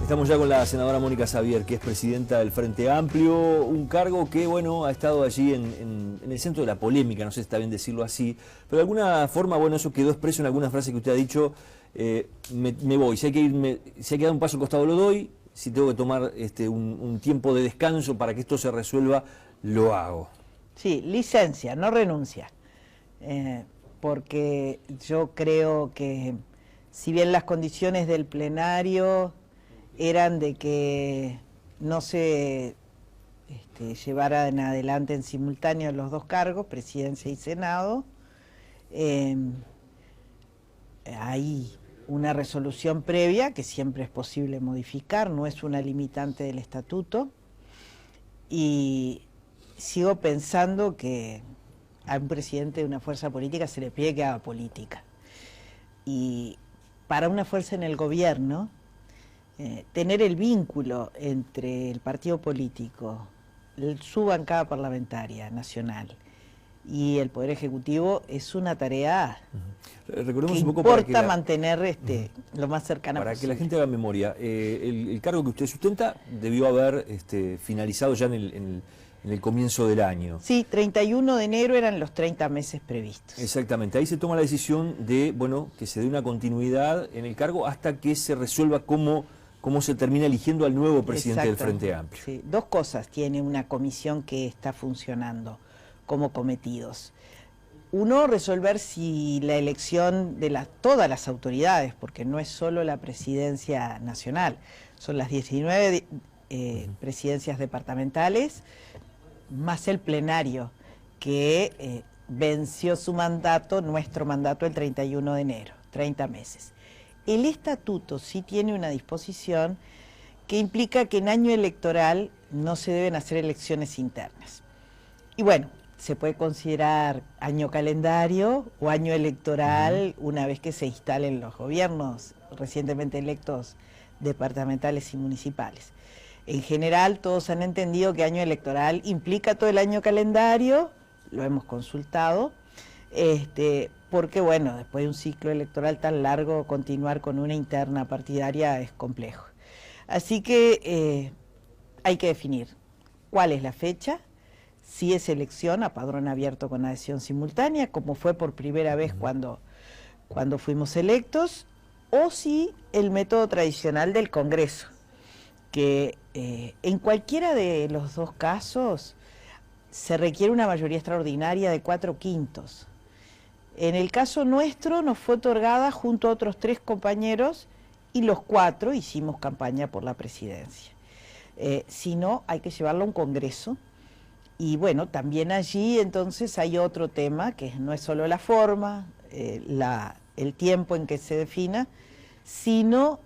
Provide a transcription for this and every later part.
Estamos ya con la senadora Mónica Xavier, que es presidenta del Frente Amplio, un cargo que, bueno, ha estado allí en el centro de la polémica, no sé si está bien decirlo así, pero de alguna forma, bueno, eso quedó expreso en alguna frase que usted ha dicho, me voy, si hay que irme, si hay que dar un paso al costado lo doy, si tengo que tomar un tiempo de descanso para que esto se resuelva, lo hago. Sí, licencia, no renuncia, porque yo creo que si bien las condiciones del plenario eran de que no se llevaran adelante en simultáneo los dos cargos, presidencia y senado, hay una resolución previa que siempre es posible modificar, no es una limitante del estatuto, y sigo pensando que a un presidente de una fuerza política se le pide que haga política. Y para una fuerza en el gobierno, tener el vínculo entre el partido político, su bancada parlamentaria nacional y el Poder Ejecutivo es una tarea Recordemos que un poco importa mantener lo más cercana para posible. que la gente haga memoria. El cargo que usted sustenta debió haber finalizado ya en el comienzo del año. Sí, 31 de enero eran los 30 meses previstos. Exactamente, ahí se toma la decisión de, bueno, que se dé una continuidad en el cargo hasta que se resuelva cómo se termina eligiendo al nuevo presidente del Frente Amplio. Sí, dos cosas tiene una comisión que está funcionando como cometidos. Uno, resolver si la elección de todas las autoridades, porque no es solo la presidencia nacional, son las 19 presidencias departamentales, más el plenario, que venció su mandato, nuestro mandato, el 31 de enero, 30 meses. El estatuto sí tiene una disposición que implica que en año electoral no se deben hacer elecciones internas. Y bueno, se puede considerar año calendario o año electoral una vez que se instalen los gobiernos recientemente electos departamentales y municipales. En general todos han entendido que año electoral implica todo el año calendario, lo hemos consultado, porque bueno, después de un ciclo electoral tan largo, continuar con una interna partidaria es complejo. Así que hay que definir cuál es la fecha, si es elección a padrón abierto con adhesión simultánea, como fue por primera vez cuando fuimos electos, o si el método tradicional del Congreso, que en cualquiera de los dos casos se requiere una mayoría extraordinaria de 4/5. En el caso nuestro nos fue otorgada junto a otros 3 compañeros y los 4 hicimos campaña por la presidencia. Si no, hay que llevarlo a un congreso. Y bueno, también allí entonces hay otro tema, que no es solo la forma, el tiempo en que se defina, sino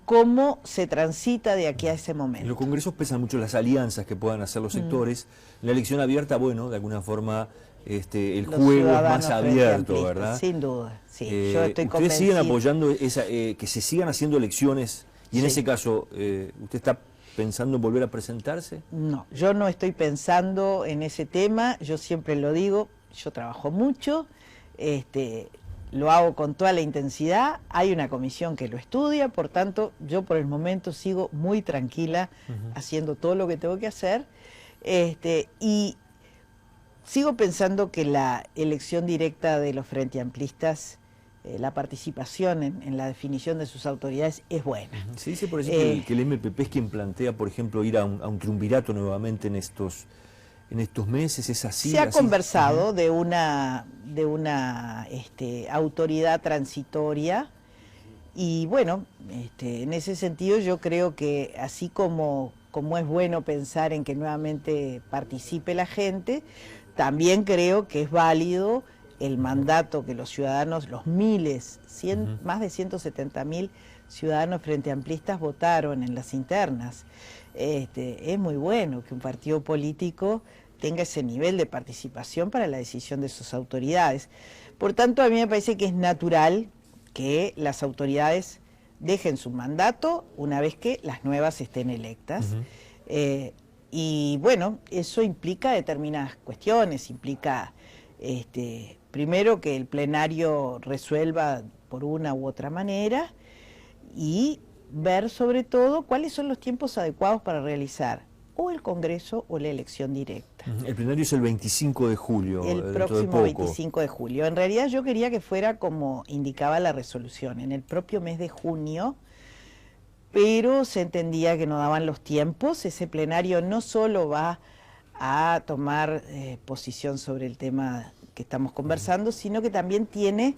cómo se transita de aquí a ese momento. En los congresos pesan mucho las alianzas que puedan hacer los sectores. En la elección abierta, bueno, de alguna forma el juego es más abierto, ¿verdad? Sin duda, sí. Yo estoy convencida. ¿Ustedes siguen apoyando que se sigan haciendo elecciones? Y en ese caso, ¿usted está pensando en volver a presentarse? No, yo no estoy pensando en ese tema. Yo siempre lo digo, yo trabajo mucho, lo hago con toda la intensidad, hay una comisión que lo estudia, por tanto, yo por el momento sigo muy tranquila haciendo todo lo que tengo que hacer, y sigo pensando que la elección directa de los frente amplistas, la participación en la definición de sus autoridades es buena. Se dice, por ejemplo, que el MPP es quien plantea, por ejemplo, ir a un triunvirato nuevamente en estos meses, ¿es así? Se ha conversado de una autoridad transitoria y bueno, en ese sentido yo creo que así como es bueno pensar en que nuevamente participe la gente, también creo que es válido el mandato que los ciudadanos, los miles, más de 170.000 ciudadanos frente amplistas votaron en las internas. Es muy bueno que un partido político tenga ese nivel de participación para la decisión de sus autoridades. Por tanto, a mí me parece que es natural que las autoridades dejen su mandato una vez que las nuevas estén electas. Y bueno, eso implica determinadas cuestiones, implica primero que el plenario resuelva por una u otra manera y ver sobre todo cuáles son los tiempos adecuados para realizar o el Congreso o la elección directa. El plenario es el 25 de julio. El próximo 25 de julio. En realidad yo quería que fuera como indicaba la resolución, en el propio mes de junio, pero se entendía que no daban los tiempos. Ese plenario no solo va a tomar posición sobre el tema que estamos conversando, sino que también tiene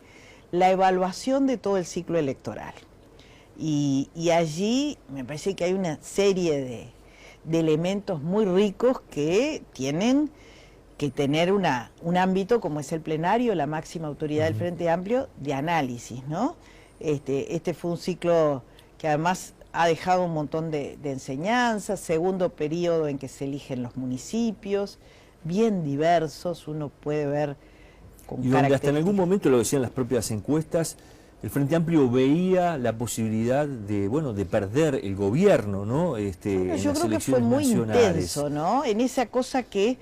la evaluación de todo el ciclo electoral. Y allí me parece que hay una serie de elementos muy ricos que tienen que tener un ámbito como es el plenario, la máxima autoridad del Frente Amplio, de análisis, ¿no? Este fue un ciclo que además ha dejado un montón de enseñanzas, segundo periodo en que se eligen los municipios, bien diversos, uno puede ver con y donde hasta en algún momento, lo decían las propias encuestas, el Frente Amplio veía la posibilidad de perder el gobierno, ¿no? Yo creo que fue muy intenso, ¿no? En esa cosa que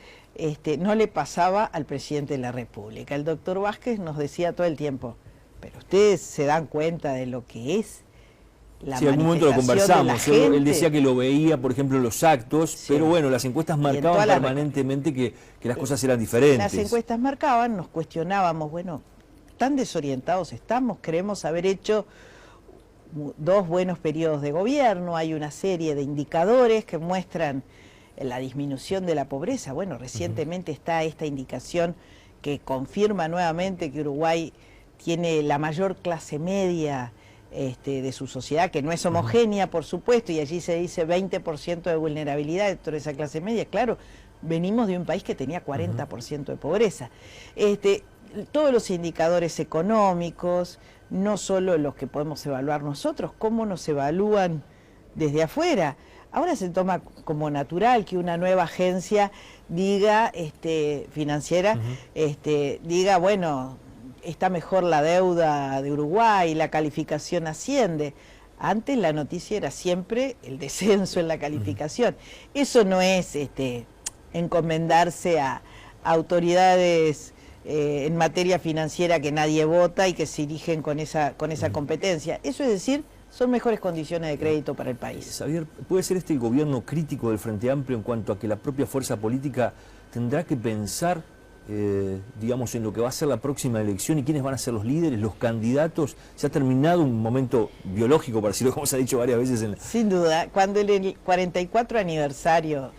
no le pasaba al presidente de la República. El doctor Vázquez nos decía todo el tiempo, pero ustedes se dan cuenta de lo que es la sí, en algún momento lo conversamos. Él decía que lo veía, por ejemplo, en los actos, sí, pero bueno, las encuestas marcaban permanentemente que las cosas eran diferentes. Las encuestas marcaban, nos cuestionábamos, bueno, tan desorientados estamos, creemos haber hecho 2 buenos periodos de gobierno, hay una serie de indicadores que muestran la disminución de la pobreza. Bueno, recientemente está esta indicación que confirma nuevamente que Uruguay tiene la mayor clase media de su sociedad, que no es homogénea, por supuesto, y allí se dice 20% de vulnerabilidad dentro de esa clase media. Claro, venimos de un país que tenía 40% de pobreza. Todos los indicadores económicos, no solo los que podemos evaluar nosotros, cómo nos evalúan desde afuera. Ahora se toma como natural que una nueva agencia diga, financiera, diga, bueno, está mejor la deuda de Uruguay, la calificación asciende. Antes la noticia era siempre el descenso en la calificación. Eso no es encomendarse a autoridades en materia financiera que nadie vota y que se dirigen con esa competencia. Eso es decir, son mejores condiciones de crédito para el país. Xavier, ¿puede ser el gobierno crítico del Frente Amplio en cuanto a que la propia fuerza política tendrá que pensar, digamos, en lo que va a ser la próxima elección y quiénes van a ser los líderes, los candidatos? Se ha terminado un momento biológico, para decirlo como se ha dicho varias veces. Sin duda, cuando el 44 aniversario,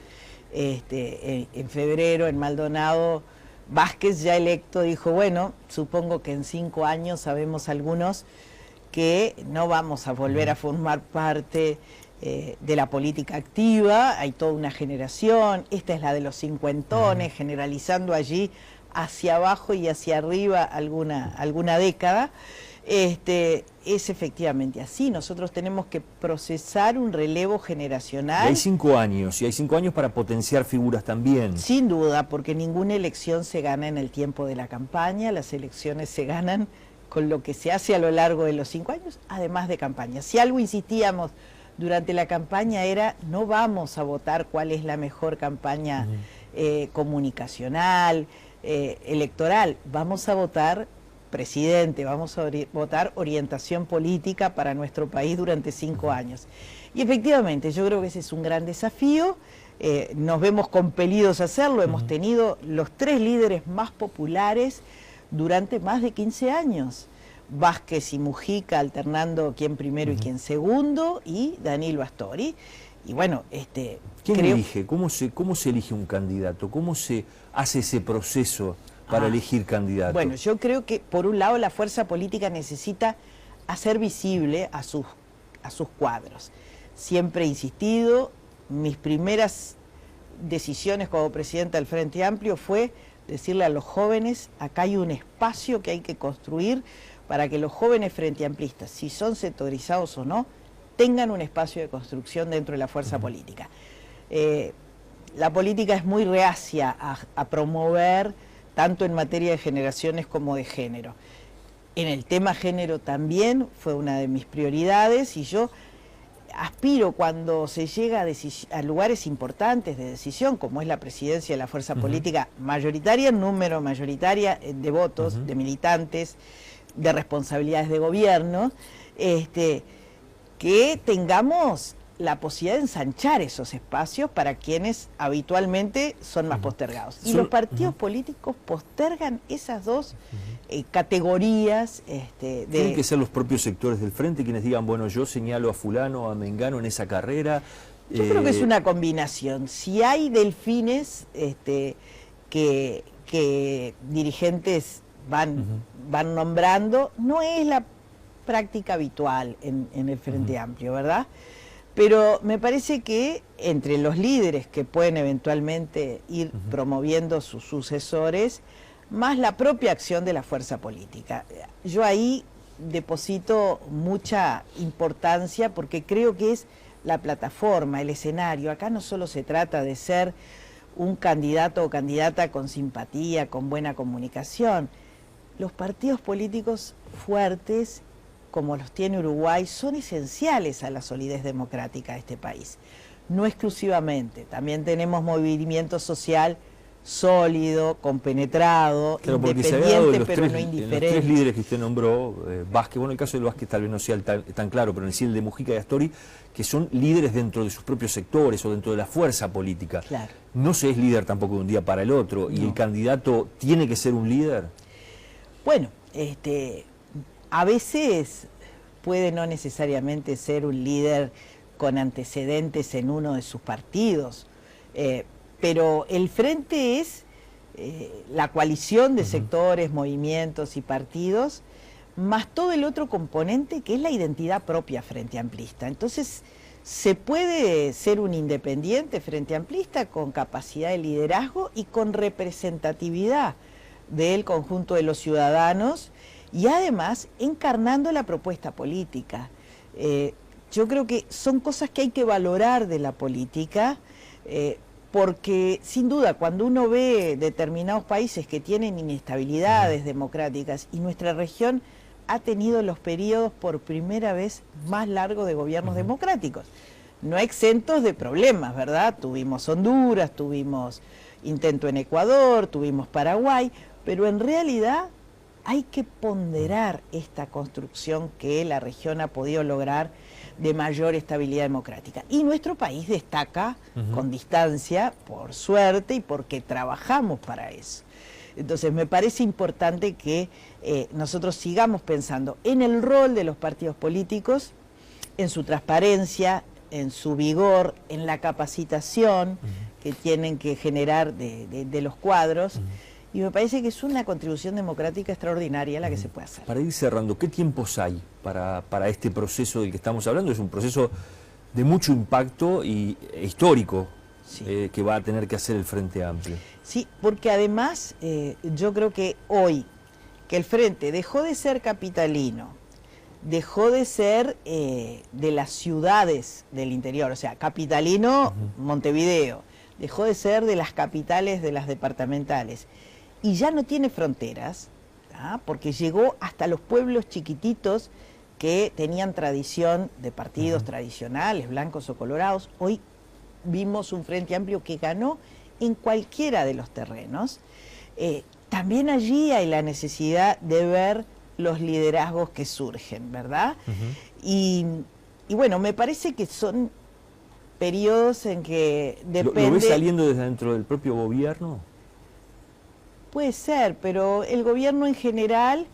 en febrero, en Maldonado, Vázquez, ya electo, dijo, bueno, supongo que en 5 años sabemos algunos que no vamos a volver a formar parte de la política activa, hay toda una generación, esta es la de los cincuentones, generalizando allí hacia abajo y hacia arriba alguna década. Es efectivamente así, nosotros tenemos que procesar un relevo generacional. Y hay 5 años, y hay 5 años para potenciar figuras también. Sin duda, porque ninguna elección se gana en el tiempo de la campaña, las elecciones se ganan con lo que se hace a lo largo de los 5 años, además de campaña. Si algo insistíamos durante la campaña era, no vamos a votar cuál es la mejor campaña comunicacional, electoral, vamos a votar presidente, vamos a votar orientación política para nuestro país durante 5 años. Y efectivamente, yo creo que ese es un gran desafío, nos vemos compelidos a hacerlo, hemos tenido los 3 líderes más populares durante más de 15 años, Vázquez y Mujica alternando quién primero y quién segundo, y Danilo Astori. Y bueno, ¿quién elige? ¿Cómo se elige un candidato? ¿Cómo se hace ese proceso para elegir candidato? Bueno, yo creo que por un lado la fuerza política necesita hacer visible a sus cuadros. Siempre he insistido, mis primeras decisiones como presidenta del Frente Amplio fue decirle a los jóvenes, acá hay un espacio que hay que construir para que los jóvenes frenteamplistas, si son sectorizados o no, tengan un espacio de construcción dentro de la fuerza política. La política es muy reacia a promover, tanto en materia de generaciones como de género. En el tema género también fue una de mis prioridades y yo aspiro cuando se llega a lugares importantes de decisión, como es la presidencia de la fuerza política mayoritaria, número mayoritaria de votos, de militantes, de responsabilidades de gobierno, que tengamos la posibilidad de ensanchar esos espacios para quienes habitualmente son más postergados. Y los partidos políticos postergan esas dos categorías. Tienen que ser los propios sectores del frente quienes digan, bueno, yo señalo a fulano, a mengano en esa carrera. Yo creo que es una combinación. Si hay delfines que dirigentes van nombrando, no es la práctica habitual en el Frente Amplio, ¿verdad? Pero me parece que entre los líderes que pueden eventualmente ir promoviendo sus sucesores, más la propia acción de la fuerza política. Yo ahí deposito mucha importancia porque creo que es la plataforma, el escenario. Acá no solo se trata de ser un candidato o candidata con simpatía, con buena comunicación. Los partidos políticos fuertes, como los tiene Uruguay, son esenciales a la solidez democrática de este país. No exclusivamente, también tenemos movimiento social sólido, compenetrado, claro, independiente, pero no indiferente. Los tres líderes que usted nombró, Vázquez, bueno, el caso del Vázquez tal vez no sea tan claro, pero en el de Mujica y Astori, que son líderes dentro de sus propios sectores o dentro de la fuerza política. Claro. No se es líder tampoco de un día para el otro, y el candidato tiene que ser un líder. Bueno, a veces puede no necesariamente ser un líder con antecedentes en uno de sus partidos, pero el frente es la coalición de sectores, movimientos y partidos, más todo el otro componente que es la identidad propia frente amplista. Entonces, se puede ser un independiente frente amplista con capacidad de liderazgo y con representatividad del conjunto de los ciudadanos y además encarnando la propuesta política. Yo creo que son cosas que hay que valorar de la política, porque sin duda cuando uno ve determinados países que tienen inestabilidades democráticas y nuestra región ha tenido los periodos por primera vez más largos de gobiernos democráticos, no exentos de problemas, ¿verdad? Tuvimos Honduras, tuvimos intento en Ecuador, tuvimos Paraguay, pero en realidad hay que ponderar esta construcción que la región ha podido lograr de mayor estabilidad democrática. Y nuestro país destaca con distancia, por suerte y porque trabajamos para eso. Entonces me parece importante que nosotros sigamos pensando en el rol de los partidos políticos, en su transparencia, en su vigor, en la capacitación que tienen que generar de los cuadros. Y me parece que es una contribución democrática extraordinaria la que se puede hacer. Para ir cerrando, ¿qué tiempos hay para este proceso del que estamos hablando? Es un proceso de mucho impacto e histórico, sí, que va a tener que hacer el Frente Amplio. Sí, porque además yo creo que hoy, que el Frente dejó de ser capitalino, dejó de ser de las ciudades del interior, o sea, capitalino Montevideo, dejó de ser de las capitales de las departamentales, y ya no tiene fronteras, porque llegó hasta los pueblos chiquititos que tenían tradición de partidos tradicionales, blancos o colorados. Hoy vimos un Frente Amplio que ganó en cualquiera de los terrenos. También allí hay la necesidad de ver los liderazgos que surgen, ¿verdad? Y bueno, me parece que son periodos en que depende... ¿Lo ves saliendo desde dentro del propio gobierno? Puede ser, pero el gobierno en general,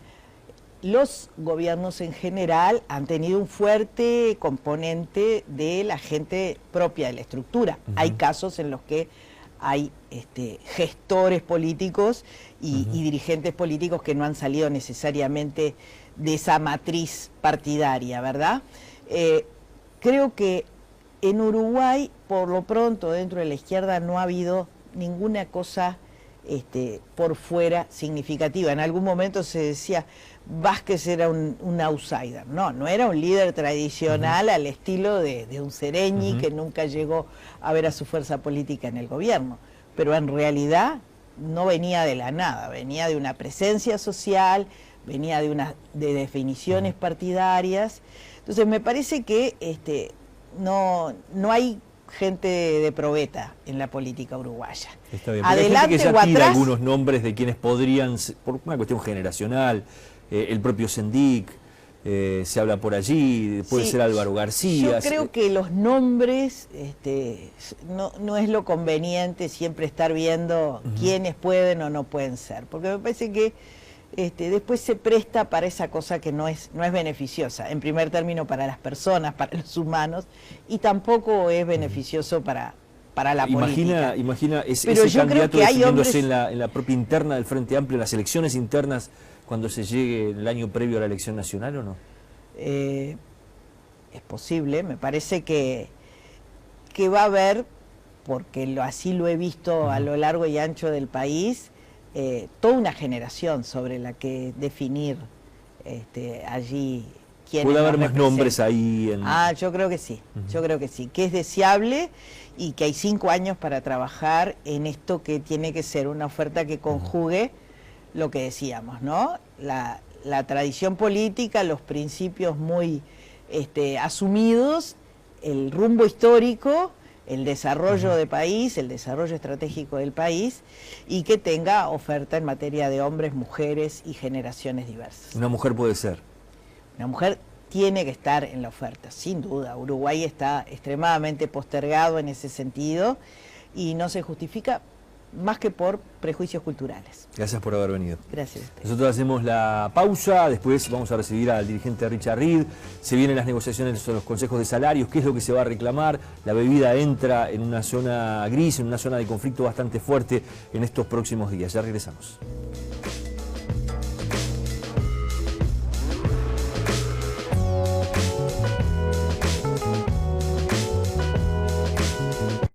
los gobiernos en general han tenido un fuerte componente de la gente propia de la estructura. Hay casos en los que hay gestores políticos y dirigentes políticos que no han salido necesariamente de esa matriz partidaria, ¿verdad? Creo que en Uruguay, por lo pronto, dentro de la izquierda no ha habido ninguna cosa por fuera significativa. En algún momento se decía Vázquez era un outsider. No era un líder tradicional al estilo de un Sereñi que nunca llegó a ver a su fuerza política en el gobierno, pero en realidad no venía de la nada, venía de una presencia social, venía de definiciones partidarias. Entonces me parece que no hay gente de probeta en la política uruguaya. Está bien, adelante hay gente que o ya tira atrás, algunos nombres de quienes podrían, por una cuestión generacional, el propio Sendik, se habla por allí, puede ser Álvaro García. Yo creo que los nombres no es lo conveniente siempre estar viendo quiénes pueden o no pueden ser, porque me parece que después se presta para esa cosa que no es beneficiosa, en primer término para las personas, para los humanos, y tampoco es beneficioso para la política. Imagina Pero ese yo creo candidato que hay definiéndose hombres... en la propia interna del Frente Amplio, en las elecciones internas, cuando se llegue el año previo a la elección nacional, ¿o no? Es posible, me parece que va a haber, porque así lo he visto a lo largo y ancho del país, toda una generación sobre la que definir allí quiénes ¿Puede haber nos más nombres representan. ahí? Yo creo que sí, yo creo que sí, que es deseable y que hay 5 años para trabajar en esto que tiene que ser una oferta que conjugue lo que decíamos, ¿no? La tradición política, los principios muy asumidos, el rumbo histórico, el desarrollo de país, el desarrollo estratégico del país, y que tenga oferta en materia de hombres, mujeres y generaciones diversas. Una mujer puede ser. Una mujer tiene que estar en la oferta, sin duda. Uruguay está extremadamente postergado en ese sentido y no se justifica más que por prejuicios culturales. Gracias por haber venido. Gracias a ustedes. Nosotros hacemos la pausa, después vamos a recibir al dirigente Richard Reed, se vienen las negociaciones sobre los consejos de salarios, qué es lo que se va a reclamar, la bebida entra en una zona gris, en una zona de conflicto bastante fuerte en estos próximos días. Ya regresamos.